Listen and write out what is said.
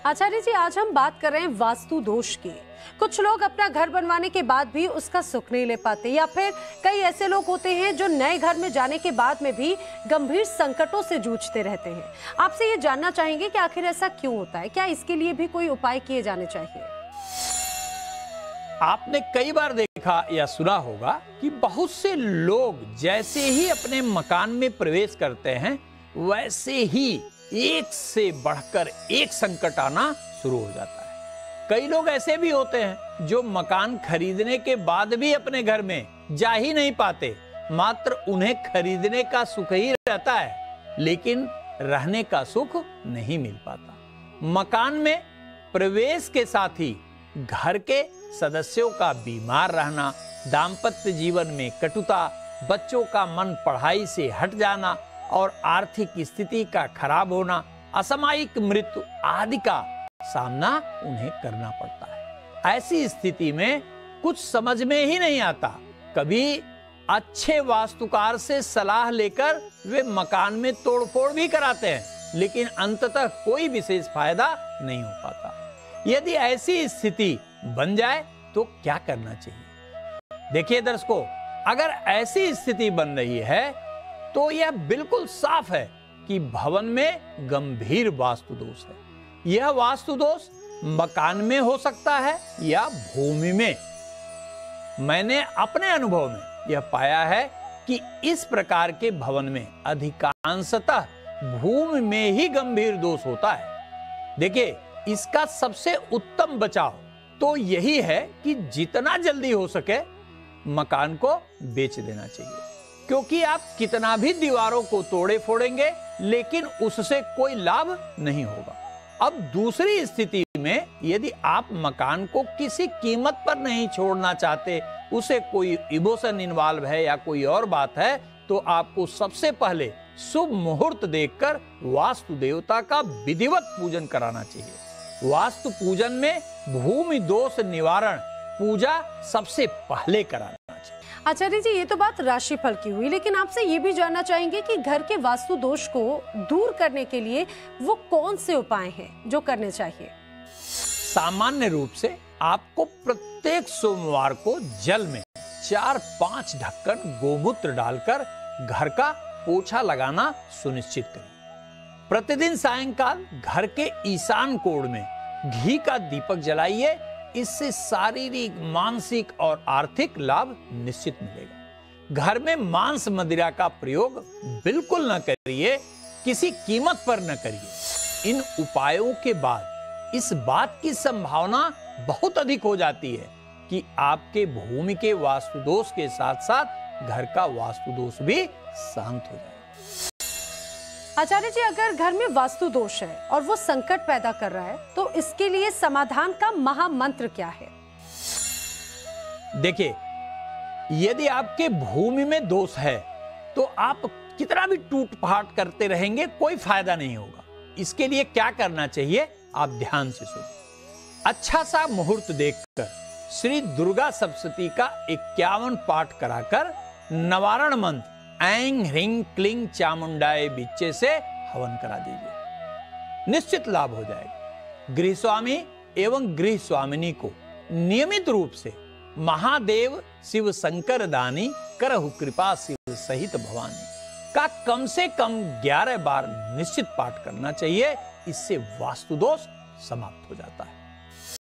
आचार्य जी, आज हम बात कर रहे हैं वास्तु दोष की। कुछ लोग अपना घर बनवाने के बाद भी उसका सुख नहीं ले पाते, या फिर कई ऐसे लोग होते हैं जो नए घर में जाने के बाद में भी गंभीर संकटों से जूझते रहते हैं। आपसे ये जानना चाहेंगे कि आखिर ऐसा क्यों होता है, क्या इसके लिए भी कोई उपाय किए जाने चाहिए? आपने कई बार देखा या सुना होगा कि बहुत से लोग जैसे ही अपने मकान में प्रवेश करते हैं वैसे ही एक से बढ़कर एक संकट आना शुरू हो जाता है। कई लोग ऐसे भी होते हैं जो मकान खरीदने के बाद भी अपने घर में जा ही नहीं पाते, मात्र उन्हें खरीदने का सुख ही रहता है, लेकिन रहने का सुख नहीं मिल पाता। मकान में प्रवेश के साथ ही घर के सदस्यों का बीमार रहना, दाम्पत्य जीवन में कटुता, बच्चों का मन पढ़ाई से हट जाना और आर्थिक स्थिति का खराब होना, असामयिक मृत्यु आदि का सामना उन्हें करना पड़ता है। ऐसी स्थिति में कुछ समझ में ही नहीं आता। कभी अच्छे वास्तुकार से सलाह लेकर वे मकान में तोड़फोड़ भी कराते हैं, लेकिन अंततः कोई विशेष फायदा नहीं हो पाता। यदि ऐसी स्थिति बन जाए तो क्या करना चाहिए? देखिए दर्शकों, अगर ऐसी स्थिति बन रही है तो यह बिल्कुल साफ है कि भवन में गंभीर वास्तु दोष है। यह वास्तु दोष मकान में हो सकता है या भूमि में। मैंने अपने अनुभव में यह पाया है कि इस प्रकार के भवन में अधिकांशतः भूमि में ही गंभीर दोष होता है। देखिए, इसका सबसे उत्तम बचाव तो यही है कि जितना जल्दी हो सके मकान को बेच देना चाहिए, क्योंकि आप कितना भी दीवारों को तोड़े फोड़ेंगे लेकिन उससे कोई लाभ नहीं होगा। अब दूसरी स्थिति में यदि आप मकान को किसी कीमत पर नहीं छोड़ना चाहते, उसे कोई इमोशन इन्वॉल्व है या कोई और बात है, तो आपको सबसे पहले शुभ मुहूर्त देखकर वास्तु देवता का विधिवत पूजन कराना चाहिए। वास्तु पूजन में भूमि दोष निवारण पूजा सबसे पहले कराना चाहिए। आचार्य जी, ये तो बात राशिफल की हुई, लेकिन आपसे ये भी जानना चाहेंगे कि घर के वास्तु दोष को दूर करने के लिए वो कौन से उपाय हैं जो करने चाहिए? सामान्य रूप से आपको प्रत्येक सोमवार को जल में 4-5 ढक्कन गोमूत्र डालकर घर का पोछा लगाना सुनिश्चित करें। प्रतिदिन सायंकाल घर के ईशान कोण में घी का दीपक जलाइए। इससे शारीरिक, मानसिक और आर्थिक लाभ निश्चित मिलेगा। घर में मांस मदिरा का प्रयोग बिल्कुल न करिए, किसी कीमत पर न करिए। इन उपायों के बाद इस बात की संभावना बहुत अधिक हो जाती है कि आपके भूमि के वास्तु दोष के साथ साथ घर का वास्तु दोष भी शांत हो जाए। आचार्य जी, अगर घर में वास्तु दोष है और वो संकट पैदा कर रहा है, तो इसके लिए समाधान का महामंत्र क्या है? देखिए, यदि आपके भूमि में दोष है तो आप कितना भी टूट फाट करते रहेंगे, कोई फायदा नहीं होगा। इसके लिए क्या करना चाहिए, आप ध्यान से सुनिए। अच्छा सा मुहूर्त देखकर श्री दुर्गा सप्तशती का 51 पाठ कराकर नवारण मंत्र ऐं ह्रीं क्लीं चामुंडाय बिच्चे से हवन करा दीजिए, निश्चित लाभ हो जाएगा। गृहस्वामी एवं गृह स्वामिनी को नियमित रूप से महादेव शिव शंकर दानी करहु कृपा शिव सहित भवानी का कम से कम 11 बार निश्चित पाठ करना चाहिए। इससे वास्तु दोष समाप्त हो जाता है।